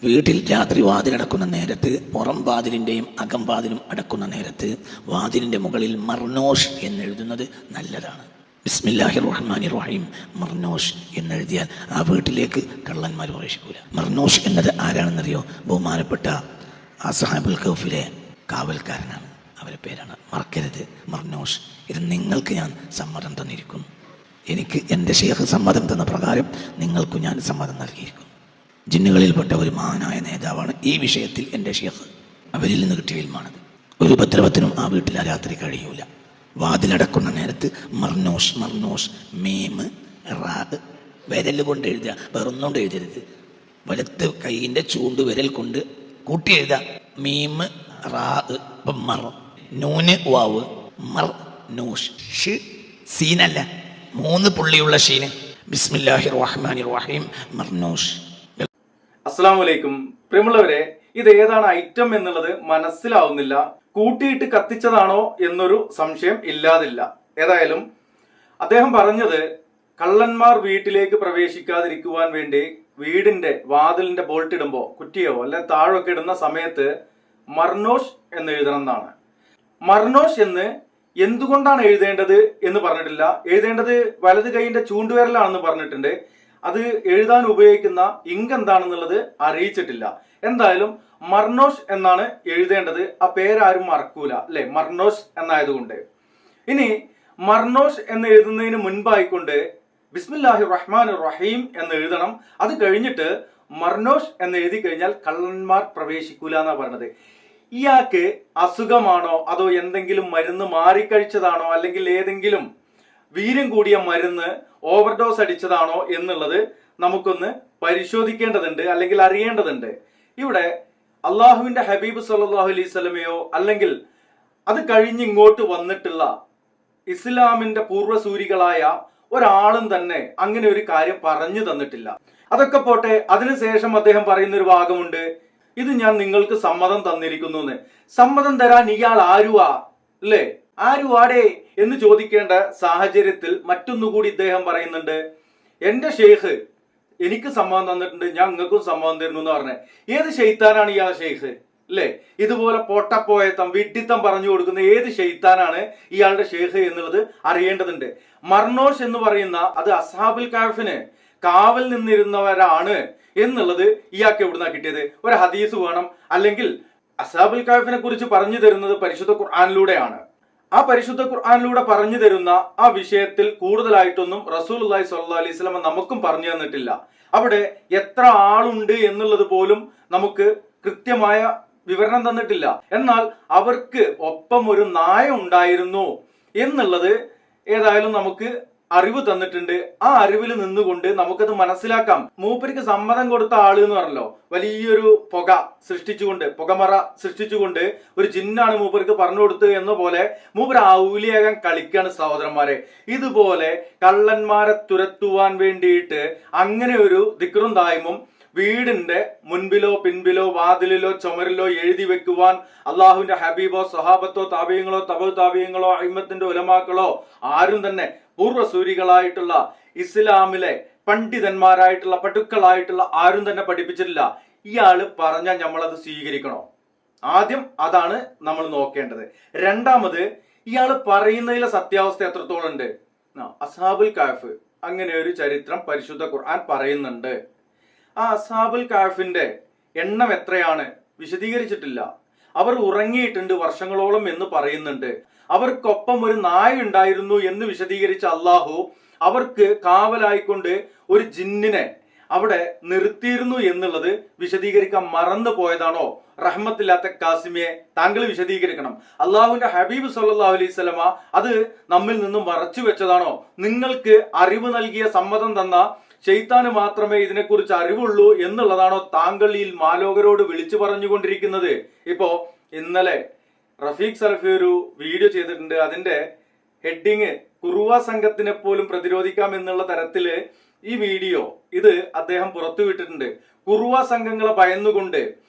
വീട്ടിൽ രാത്രി വാതിലടക്കുന്ന നേരത്ത് പുറം വാതിലിൻ്റെയും അകം വാതിലും അടക്കുന്ന നേരത്ത് വാതിലിൻ്റെ മുകളിൽ മർനോഷ് എന്നെഴുതുന്നത് നല്ലതാണ്. ബിസ്മില്ലാഹിർ റഹ്മാനിർ റഹീം മർനോഷ് എന്നെഴുതിയാൽ ആ വീട്ടിലേക്ക് കള്ളന്മാർ പ്രവേശിക്കൂല. മർനോഷ് എന്നത് ആരാണെന്നറിയോ? ബഹുമാനപ്പെട്ട അസ്ഹാബുൽ കൗഫിലെ കാവൽക്കാരനാണ്. അവരുടെ പേരാണ്, മറക്കരുത്, മർനോഷ്. ഇത് നിങ്ങൾക്ക് ഞാൻ സമ്മതം തന്നിരിക്കുന്നു. എനിക്ക് എൻ്റെ ഷെയ്ഖ് സമ്മതം തന്ന പ്രകാരം നിങ്ങൾക്കും ഞാൻ സമ്മതം നൽകിയിരിക്കുന്നു. ജിന്നുകളിൽപ്പെട്ട ഒരു മഹാനായ നേതാവാണ് ഈ വിഷയത്തിൽ എൻ്റെ ഷെയ്ഖ്. അവരിൽ നിന്ന് കിട്ടിയ ഇൽമാണത്. ഒരു ഉപദ്രവത്തിനും ആ വീട്ടിൽ ആ രാത്രി കഴിയൂല. വാതിലടക്കുന്ന നേരത്ത് മർനോഷ് മർനോഷ് മീമ് റാ വിരൽ കൊണ്ട് എഴുതുക, വേറൊന്നുകൊണ്ട് എഴുതരുത്. വലത്ത് കൈയിൻ്റെ ചൂണ്ട് വിരൽ കൊണ്ട് കൂട്ടി എഴുതുക. മീമ് റാ മർ, നൂന് വാവ്, മർ നോഷ്, ഷ് സീനല്ല, 3 പുള്ളിയുള്ള ഷീന്. ബിസ്മില്ലാഹിർ റഹ്മാനിർ റഹീം മർനോഷ്. അസ്സലാമു അലൈക്കും. പ്രിയമുള്ളവരെ, ഇത് ഏതാണ് ഐറ്റം എന്നുള്ളത് മനസ്സിലാവുന്നില്ല. കൂട്ടിയിട്ട് കത്തിച്ചതാണോ എന്നൊരു സംശയം ഇല്ലാതില്ല. ഏതായാലും അദ്ദേഹം പറഞ്ഞത് കള്ളന്മാർ വീട്ടിലേക്ക് പ്രവേശിക്കാതിരിക്കുവാൻ വേണ്ടി വീടിന്റെ വാതിലിന്റെ ബോൾട്ട് ഇടുമ്പോ, കുറ്റിയോ അല്ലെ താഴൊക്കെ ഇടുന്ന സമയത്ത് മർനോഷ് എന്ന് എഴുതണം എന്നാണ്. മർനോഷ് എന്ന് എന്തുകൊണ്ടാണ് എഴുതേണ്ടത് എന്ന് പറഞ്ഞിട്ടില്ല. എഴുതേണ്ടത് വലത് കൈയിന്റെ ചൂണ്ടുവിരലാണെന്ന് പറഞ്ഞിട്ടുണ്ട്. അത് എഴുതാൻ ഉപയോഗിക്കുന്ന ഇങ്ക് എന്താണെന്നുള്ളത് അറിയിച്ചിട്ടില്ല. എന്തായാലും മർനോഷ് എന്നാണ് എഴുതേണ്ടത്. ആ പേരാരും മറക്കൂല അല്ലെ, മർനോഷ് എന്നായതുകൊണ്ട്. ഇനി മർനോഷ് എന്ന് എഴുതുന്നതിന് മുൻപായിക്കൊണ്ട് ബിസ്മില്ലാഹിർ റഹ്മാനിർ റഹീം എന്ന് എഴുതണം. അത് കഴിഞ്ഞിട്ട് മർനോഷ് എന്ന് എഴുതി കഴിഞ്ഞാൽ കള്ളന്മാർ പ്രവേശിക്കൂല എന്നാ പറഞ്ഞത്. ഇയാൾക്ക് അസുഖമാണോ അതോ എന്തെങ്കിലും മരുന്ന് മാറിക്കഴിച്ചതാണോ അല്ലെങ്കിൽ ഏതെങ്കിലും വീര്യം കൂടിയ മരുന്ന് ഓവർഡോസ് അടിച്ചതാണോ എന്നുള്ളത് നമുക്കൊന്ന് പരിശോധിക്കേണ്ടതുണ്ട്, അല്ലെങ്കിൽ അറിയേണ്ടതുണ്ട്. ഇവിടെ അള്ളാഹുവിന്റെ ഹബീബ് സല്ലല്ലാഹു അലൈഹി വസല്ലമയോ അല്ലെങ്കിൽ അത് കഴിഞ്ഞ് ഇങ്ങോട്ട് വന്നിട്ടുള്ള ഇസ്ലാമിന്റെ പൂർവ്വസൂരികളായ ഒരാളും തന്നെ അങ്ങനെ ഒരു കാര്യം പറഞ്ഞു തന്നിട്ടില്ല. അതൊക്കെ പോട്ടെ, അതിനുശേഷം അദ്ദേഹം പറയുന്ന ഒരു ഭാഗമുണ്ട്, ഇത് ഞാൻ നിങ്ങൾക്ക് സമ്മതം തന്നിരിക്കുന്നു എന്ന്. സമ്മതം തരാൻ ഇയാൾ ആരുവാ അല്ലേ, ആരുവാടേ എന്ന് ചോദിക്കേണ്ട സാഹചര്യത്തിൽ മറ്റൊന്നുകൂടി ഇദ്ദേഹം പറയുന്നുണ്ട്, എന്റെ ഷെയ്ഖ് എനിക്ക് സമ്മതം തന്നിട്ടുണ്ട്, ഞാൻ നിങ്ങൾക്കും സമ്മതം തരുന്നു എന്ന് പറഞ്ഞത്. ഏത് ഷെയ്ത്താനാണ് ഇയാൾ ഷെയ്ഖ് അല്ലേ? ഇതുപോലെ പൊട്ടപ്പോയത്തം വിഡ്ഢിത്തം പറഞ്ഞു കൊടുക്കുന്ന ഏത് ഷെയ്ത്താനാണ് ഇയാളുടെ ഷെയ്ഖ് എന്നുള്ളത് അറിയേണ്ടതുണ്ട്. മർനോഷ് എന്ന് പറയുന്ന അത് അസ്ഹാബുൽ കഹ്ഫിന് കാവൽ നിന്നിരുന്നവരാണ് എന്നുള്ളത് ഇയാൾക്ക് എവിടുന്നാ കിട്ടിയത്? ഒരു ഹദീസ് വേണം, അല്ലെങ്കിൽ അസ്ഹാബുൽ കഹ്ഫിനെ കുറിച്ച് പറഞ്ഞു തരുന്നത് പരിശുദ്ധ ഖുർആനിലൂടെയാണ്. ആ പരിശുദ്ധ ഖുർആനിലൂടെ പറഞ്ഞു തരുന്ന ആ വിഷയത്തിൽ കൂടുതലായിട്ടൊന്നും റസൂലുള്ളാഹി സ്വല്ലല്ലാഹു അലൈഹി വസല്ലം നമുക്കും പറഞ്ഞു തന്നിട്ടില്ല. അവിടെ എത്ര ആളുണ്ട് എന്നുള്ളത് പോലും നമുക്ക് കൃത്യമായ വിവരണം തന്നിട്ടില്ല. എന്നാൽ അവർക്ക് ഒപ്പം ഒരു നായ ഉണ്ടായിരുന്നു എന്നുള്ളത് ഏതായാലും നമുക്ക് അറിവ് തന്നിട്ടുണ്ട്. ആ അറിവിൽ നിന്നുകൊണ്ട് നമുക്കത് മനസ്സിലാക്കാം. മൂപ്പർക്ക് സമ്മതം കൊടുത്ത ആള് എന്ന് പറഞ്ഞല്ലോ, വലിയൊരു പുക സൃഷ്ടിച്ചുകൊണ്ട്, പുകമറ സൃഷ്ടിച്ചുകൊണ്ട് ഒരു ജിന്നാണ് മൂപ്പർക്ക് പറഞ്ഞു കൊടുത്തത് എന്ന പോലെ മൂപ്പർ ഔലിയാകാൻ കളിക്കാണ് സഹോദരന്മാരെ. ഇതുപോലെ കള്ളന്മാരെ തുരത്തുവാൻ വേണ്ടിയിട്ട് അങ്ങനെ ഒരു ദിക്റും ദായിമും വീടിന്റെ മുൻപിലോ പിൻപിലോ വാതിലിലോ ചുമരിലോ എഴുതി വെക്കുവാൻ അള്ളാഹുവിന്റെ ഹബീബോ സഹാബത്തോ താബിയങ്ങളോ തബു താബിയങ്ങളോ അയിമത്തിന്റെ ഉലമാക്കളോ ആരും തന്നെ പൂർവ്വസൂരികളായിട്ടുള്ള ഇസ്ലാമിലെ പണ്ഡിതന്മാരായിട്ടുള്ള പട്ടുക്കളായിട്ടുള്ള ആരും തന്നെ പഠിപ്പിച്ചിട്ടില്ല. ഇയാള് പറഞ്ഞാൽ നമ്മളത് സ്വീകരിക്കണോ? ആദ്യം അതാണ് നമ്മൾ നോക്കേണ്ടത്. രണ്ടാമത്, ഇയാള് പറയുന്നതിലെ സത്യാവസ്ഥ എത്രത്തോളം ഉണ്ട്? അസ്ഹാബുൽ കഹ്ഫ് അങ്ങനെ ഒരു ചരിത്രം പരിശുദ്ധ ഖുർആൻ പറയുന്നുണ്ട്. ആ അസ്ഹാബുൽ കഹ്ഫിന്റെ എണ്ണം എത്രയാണ് വിശദീകരിച്ചിട്ടില്ല. അവർ ഉറങ്ങിയിട്ടുണ്ട് വർഷങ്ങളോളം എന്ന് പറയുന്നുണ്ട്. അവർക്കൊപ്പം ഒരു നായ ഉണ്ടായിരുന്നു എന്ന് വിശദീകരിച്ച അള്ളാഹു അവർക്ക് കാവലായിക്കൊണ്ട് ഒരു ജിന്നിനെ അവിടെ നിർത്തിയിരുന്നു എന്നുള്ളത് വിശദീകരിക്കാൻ മറന്നു പോയതാണോ? റഹ്മത്തില്ലാത്ത കാസിമിയെ താങ്കൾ വിശദീകരിക്കണം. അള്ളാഹുവിന്റെ ഹബീബ് സല്ലല്ലാഹു അലൈഹി വസല്ലമ അത് നമ്മിൽ നിന്നും മറച്ചു വെച്ചതാണോ? നിങ്ങൾക്ക് അറിവ് നൽകിയ സമ്മതം തന്ന ശൈത്താന് മാത്രമേ ഇതിനെക്കുറിച്ച് അറിവുള്ളൂ എന്നുള്ളതാണോ താങ്കൾ ഈ മാലോകരോട് വിളിച്ചു പറഞ്ഞുകൊണ്ടിരിക്കുന്നത്? ഇപ്പോ ഇന്നലെ റഫീഖ് സലഫി ഒരു വീഡിയോ ചെയ്തിട്ടുണ്ട്. അതിന്റെ ഹെഡിങ് കുറുവ സംഘത്തിനെ പോലും പ്രതിരോധിക്കാം എന്നുള്ള തരത്തില് ഈ വീഡിയോ ഇത് അദ്ദേഹം പുറത്തുവിട്ടിട്ടുണ്ട്. കുറുവ സംഘങ്ങളെ ഭയന്നുകൊണ്ട്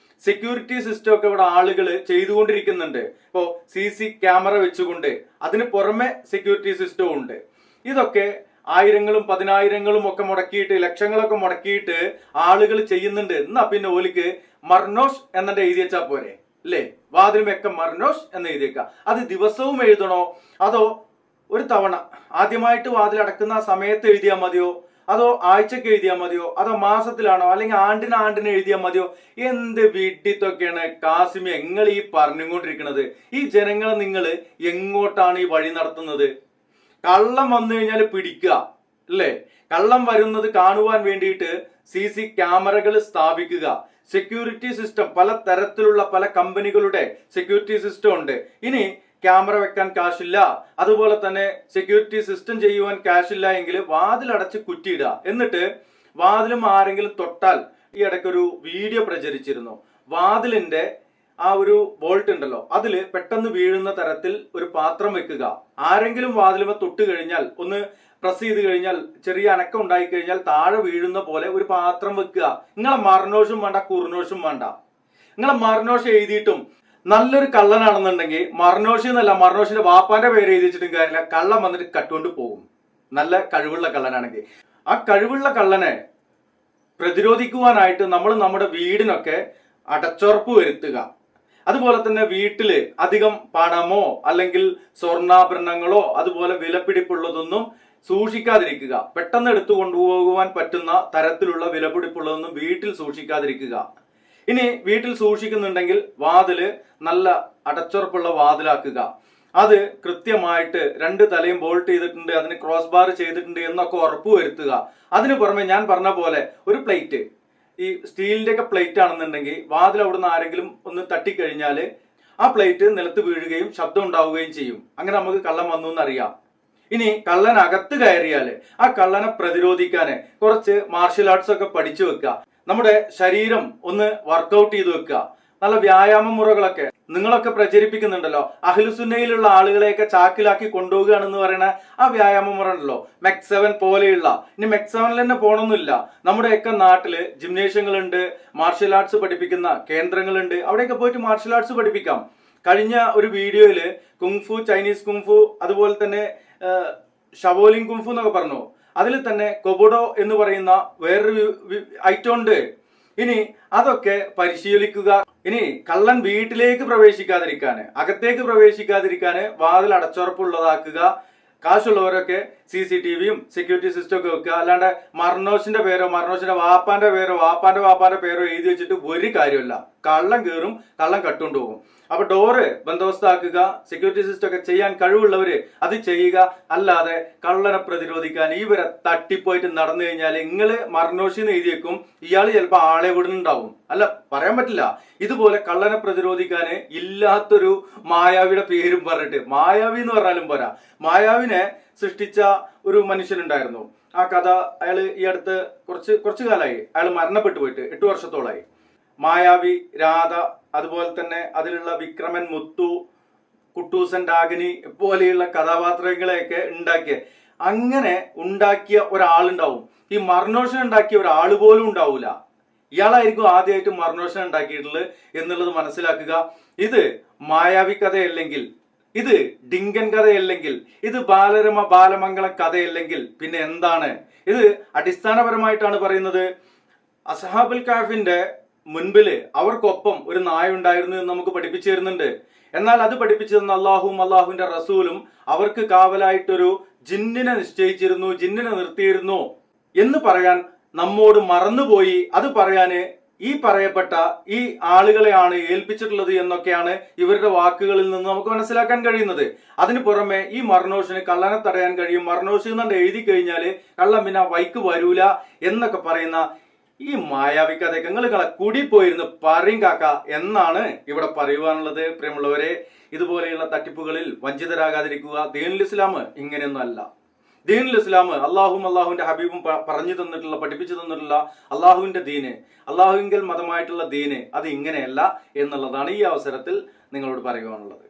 സെക്യൂരിറ്റി സിസ്റ്റം ഒക്കെ ഇവിടെ ആളുകൾ ചെയ്തുകൊണ്ടിരിക്കുന്നുണ്ട്. ഇപ്പോ CC ക്യാമറ വെച്ചുകൊണ്ട് അതിന് പുറമെ സെക്യൂരിറ്റി സിസ്റ്റവും ഉണ്ട്. ഇതൊക്കെ ആയിരങ്ങളും പതിനായിരങ്ങളും ഒക്കെ മുടക്കിയിട്ട് ലക്ഷങ്ങളൊക്കെ മുടക്കിയിട്ട് ആളുകൾ ചെയ്യുന്നുണ്ട്. എന്നാ പിന്നെ ഓലിക്ക് മർനോഷ് എന്നെ എഴുതി വെച്ചാ പോരെ അല്ലേ? വാതിലുമൊക്കെ മർനോഷ് എന്ന് എഴുതിയേക്ക. അത് ദിവസവും എഴുതണോ, അതോ ഒരു തവണ ആദ്യമായിട്ട് വാതിൽ അടക്കുന്ന ആ സമയത്ത് എഴുതിയാൽ മതിയോ, അതോ ആഴ്ചക്ക് എഴുതിയാൽ മതിയോ, അതോ മാസത്തിലാണോ, അല്ലെങ്കിൽ ആണ്ടിന് എഴുതിയാൽ മതിയോ? എന്ത് വിഡിത്തൊക്കെയാണ് കാസിമി നിങ്ങൾ ഈ പറഞ്ഞുകൊണ്ടിരിക്കുന്നത്? ഈ ജനങ്ങളെ നിങ്ങൾ എങ്ങോട്ടാണ് ഈ വഴി നടത്തുന്നത്? കള്ളം വന്നു കഴിഞ്ഞാൽ പിടിക്കുക അല്ലേ? കള്ളം വരുന്നത് കാണുവാൻ വേണ്ടിയിട്ട് CC ക്യാമറകൾ സ്ഥാപിക്കുക. സെക്യൂരിറ്റി സിസ്റ്റം പല തരത്തിലുള്ള പല കമ്പനികളുടെ സെക്യൂരിറ്റി സിസ്റ്റം ഉണ്ട്. ഇനി ക്യാമറ വെക്കാൻ കാശില്ല, അതുപോലെ തന്നെ സെക്യൂരിറ്റി സിസ്റ്റം ചെയ്യുവാൻ കാശില്ല എങ്കിൽ വാതിലടച്ച് കുറ്റിയിടുക. എന്നിട്ട് വാതിലും ആരെങ്കിലും തൊട്ടാൽ, ഈ ഇടയ്ക്കൊരു വീഡിയോ പ്രചരിച്ചിരുന്നു, വാതിലിന്റെ ആ ഒരു ബോൾട്ട് ഉണ്ടല്ലോ അതില് പെട്ടെന്ന് വീഴുന്ന തരത്തിൽ ഒരു പാത്രം വെക്കുക. ആരെങ്കിലും വാതിലുമ തൊട്ട് കഴിഞ്ഞാൽ, ഒന്ന് പ്രസ് ചെയ്ത് കഴിഞ്ഞാൽ, ചെറിയ അനക്കം ഉണ്ടായി കഴിഞ്ഞാൽ താഴെ വീഴുന്ന പോലെ ഒരു പാത്രം വെക്കുക. നിങ്ങളെ മർനോഷും വേണ്ട, കുർനോഷും വേണ്ട. നിങ്ങളെ മർനോഷ് എഴുതിയിട്ടും നല്ലൊരു കള്ളനാണെന്നുണ്ടെങ്കിൽ മർനോഷ് എന്നല്ല, മർനോഷിന്റെ വാപ്പാന്റെ പേര് എഴുതി വെച്ചിട്ടും കാര്യമില്ല, കള്ളൻ വന്നിട്ട് കട്ടുകൊണ്ട് പോകും. നല്ല കഴിവുള്ള കള്ളനാണെങ്കിൽ ആ കഴിവുള്ള കള്ളനെ പ്രതിരോധിക്കുവാനായിട്ട് നമ്മൾ നമ്മുടെ വീടിനൊക്കെ അടച്ചുറപ്പ് വരുത്തുക. അതുപോലെ തന്നെ വീട്ടില് അധികം പണമോ അല്ലെങ്കിൽ സ്വർണ്ണാഭരണങ്ങളോ അതുപോലെ വിലപിടിപ്പുള്ളതൊന്നും സൂക്ഷിക്കാതിരിക്കുക. പെട്ടെന്ന് എടുത്തു കൊണ്ടുപോകുവാൻ പറ്റുന്ന തരത്തിലുള്ള വിലപിടിപ്പുള്ളതൊന്നും വീട്ടിൽ സൂക്ഷിക്കാതിരിക്കുക. ഇനി വീട്ടിൽ സൂക്ഷിക്കുന്നുണ്ടെങ്കിൽ വാതില് നല്ല അടച്ചുറപ്പുള്ള വാതിലാക്കുക. അത് കൃത്യമായിട്ട് 2 തലയും ബോൾട്ട് ചെയ്തിട്ടുണ്ട്, അതിന് ക്രോസ് ബാർ ചെയ്തിട്ടുണ്ട് എന്നൊക്കെ ഉറപ്പ് വരുത്തുക. അതിന് പുറമെ ഞാൻ പറഞ്ഞ പോലെ ഒരു പ്ലേറ്റ്, ഈ സ്റ്റീലിന്റെ ഒക്കെ പ്ലേറ്റ് ആണെന്നുണ്ടെങ്കിൽ വാതിൽ അവിടുന്ന് ആരെങ്കിലും ഒന്ന് തട്ടിക്കഴിഞ്ഞാൽ ആ പ്ലേറ്റ് നിലത്ത് വീഴുകയും ശബ്ദം ഉണ്ടാവുകയും ചെയ്യും. അങ്ങനെ നമുക്ക് കള്ളൻ വന്നു എന്നറിയാം. ഇനി കള്ളൻ അകത്ത് കയറിയാല് ആ കള്ളനെ പ്രതിരോധിക്കാന് കുറച്ച് മാർഷ്യൽ ആർട്സ് ഒക്കെ പഠിച്ചു വെക്കുക. നമ്മുടെ ശരീരം ഒന്ന് വർക്കൗട്ട് ചെയ്ത് വെക്കുക. നല്ല വ്യായാമ മുറകളൊക്കെ നിങ്ങളൊക്കെ പ്രചരിപ്പിക്കുന്നുണ്ടല്ലോ. അഹ്ലുസുന്നയിലുള്ള ആളുകളെയൊക്കെ ചാക്കിലാക്കി കൊണ്ടുപോവുകയാണെന്ന് പറയുന്ന ആ വ്യായാമ മുറ ഉണ്ടല്ലോ, MEC7 പോലെയുള്ള. ഇനി MEC7 തന്നെ പോകണമെന്നില്ല, നമ്മുടെയൊക്കെ നാട്ടില് ജിംനേഷ്യങ്ങളുണ്ട്, മാർഷ്യൽ ആർട്സ് പഠിപ്പിക്കുന്ന കേന്ദ്രങ്ങളുണ്ട്. അവിടെയൊക്കെ പോയിട്ട് മാർഷ്യൽ ആർട്സ് പഠിപ്പിക്കാം. കഴിഞ്ഞ ഒരു വീഡിയോയില് കുങ്ഫു, ചൈനീസ് കുങ്ഫു, അതുപോലെ തന്നെ ഷവോലിംഗ് കുങ്ഫു എന്നൊക്കെ പറഞ്ഞു. അതിൽ തന്നെ കൊബുഡോ എന്ന് പറയുന്ന വേറൊരു ഐറ്റം ഉണ്ട്. ഇനി അതൊക്കെ പരിശീലിക്കുക. ഇനി കള്ളൻ വീട്ടിലേക്ക് പ്രവേശിക്കാതിരിക്കാന്, അകത്തേക്ക് പ്രവേശിക്കാതിരിക്കാന് വാതിൽ അടച്ചുറപ്പുള്ളതാക്കുക. കാശുള്ളവരൊക്കെ CCTVയും സെക്യൂരിറ്റി സിസ്റ്റം ഒക്കെ വെക്കുക. അല്ലാണ്ട് മർനോഷിന്റെ പേരോ മർനോഷിന്റെ വാപ്പാന്റെ പേരോ വാപ്പാന്റെ പേരോ എഴുതി വെച്ചിട്ട് ഒരു കാര്യമില്ല. കള്ളൻ കയറും, കള്ളൻ കട്ടുകൊണ്ടുപോകും. അപ്പൊ ഡോറ് ബന്ദോബസ്താക്കുക, സെക്യൂരിറ്റി സിസ്റ്റം ഒക്കെ ചെയ്യാൻ കഴിവുള്ളവര് അത് ചെയ്യുക. അല്ലാതെ കള്ളനെ പ്രതിരോധിക്കാൻ ഇവരെ തട്ടിപ്പോയിട്ട് നടന്നു കഴിഞ്ഞാൽ നിങ്ങള് മർനോഷിന്ന് എഴുതിയേക്കും, ഇയാള് ചിലപ്പോ ആളെ വിടുന്നുണ്ടാവും. അല്ല, പറയാൻ പറ്റില്ല. ഇതുപോലെ കള്ളനെ പ്രതിരോധിക്കാന് ഇല്ലാത്തൊരു മായാവിയുടെ പേരും പറഞ്ഞിട്ട്, മായാവി എന്ന് പറഞ്ഞാലും പോരാ, മായാവിനെ സൃഷ്ടിച്ച ഒരു മനുഷ്യനുണ്ടായിരുന്നു. ആ കഥ അയാള് ഈ അടുത്ത് കുറച്ചു കാലമായി അയാൾ മരണപ്പെട്ടു പോയിട്ട് 8 വർഷത്തോളായി. മായാവി, രാധ, അതുപോലെ തന്നെ അതിലുള്ള വിക്രമൻ, മുത്തു, കുട്ടൂസൻ, ഡാഗിനി പോലെയുള്ള കഥാപാത്രങ്ങളെയൊക്കെ അങ്ങനെ ഉണ്ടാക്കിയ ഒരാളുണ്ടാവും. ഈ മർനോഷൻ ഉണ്ടാക്കിയ ഒരാൾ പോലും ഉണ്ടാവൂല. ഇയാളായിരിക്കും ആദ്യമായിട്ട് മർനോഷൻ ഉണ്ടാക്കിയിട്ടുള്ളത് എന്നുള്ളത് മനസ്സിലാക്കുക. ഇത് മായാവി കഥയല്ലെങ്കിൽ, ഇത് ഡിങ്കൻ കഥയല്ലെങ്കിൽ, ഇത് ബാലരമ ബാലമംഗളം കഥയല്ലെങ്കിൽ പിന്നെ എന്താണ്? ഇത് അടിസ്ഥാനപരമായിട്ടാണ് പറയുന്നത്. അസ്ഹാബുൽ കഹ്ഫിന്റെ മുൻപില് അവർക്കൊപ്പം ഒരു നായ ഉണ്ടായിരുന്നു എന്ന് നമുക്ക് പഠിപ്പിച്ചു തരുന്നുണ്ട്. എന്നാൽ അത് പഠിപ്പിച്ചു തന്ന അള്ളാഹുവും അള്ളാഹുവിന്റെ റസൂലും അവർക്ക് കാവലായിട്ടൊരു ജിന്നിനെ നിശ്ചയിച്ചിരുന്നു, ജിന്നിനെ നിർത്തിയിരുന്നു എന്ന് പറയാൻ നമ്മോട് മറന്നുപോയി. അത് പറയാന് ഈ പറയപ്പെട്ട ഈ ആളുകളെയാണ് ഏൽപ്പിച്ചിട്ടുള്ളത് എന്നൊക്കെയാണ് ഇവരുടെ വാക്കുകളിൽ നിന്ന് നമുക്ക് മനസ്സിലാക്കാൻ കഴിയുന്നത്. അതിന് പുറമെ ഈ മർനോഷിന് കള്ളനെ തടയാൻ കഴിയും, മർനോഷ് എന്നുകൊണ്ട് എഴുതി കഴിഞ്ഞാല് കള്ളൻ പിന്നെ വൈക്ക് വരൂല എന്നൊക്കെ പറയുന്ന ഈ മായാവി കഥയൊക്കെ നിങ്ങളെ കൂടി പോയിരുന്ന് പറയും കാക്ക എന്നാണ് ഇവിടെ പറയുവാനുള്ളത്. പ്രിയമുള്ളവരെ, ഇതുപോലെയുള്ള തട്ടിപ്പുകളിൽ വഞ്ചിതരാകാതിരിക്കുക. ദീനുൽ ഇസ്ലാം ഇങ്ങനെയൊന്നും അല്ല. ദീനുൽ ഇസ്ലാം അള്ളാഹുവും അള്ളാഹുവിന്റെ ഹബീബും പറഞ്ഞു തന്നിട്ടുള്ള, പഠിപ്പിച്ചു തന്നിട്ടുള്ള അള്ളാഹുവിന്റെ ദീന്, അള്ളാഹുവിങ്കൽ മതമായിട്ടുള്ള ദീന് അത് ഇങ്ങനെയല്ല എന്നുള്ളതാണ് ഈ അവസരത്തിൽ നിങ്ങളോട് പറയുവാനുള്ളത്.